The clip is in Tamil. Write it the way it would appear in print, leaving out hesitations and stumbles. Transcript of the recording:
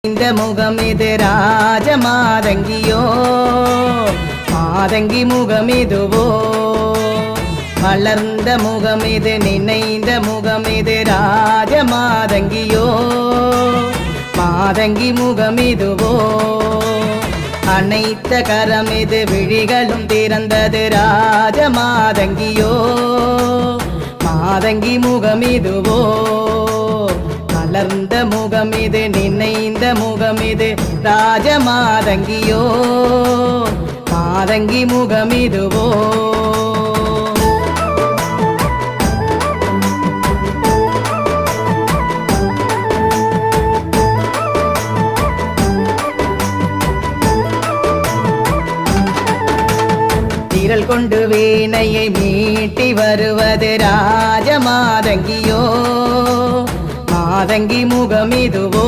இந்த முகமிது ராஜமாதங்கியோ மாதங்கி முகமிதுவோ மலர்ந்த முகமிது நினைந்த முகமிது ராஜமாதங்கியோ மாதங்கி முகமிதுவோ அனைத்த கரமிது விழிகளும் திறந்தது ராஜமாதங்கியோ மாதங்கி முகமிதுவோ மலர்ந்த முகமிது நினைந்த முகமிது ராஜமாதங்கியோ மாதங்கி முகமிதுவோ திரள் கொண்டு வீணையை மீட்டி வருவது ராஜமாதங்கியோ மாதங்கி முகமிதுவோ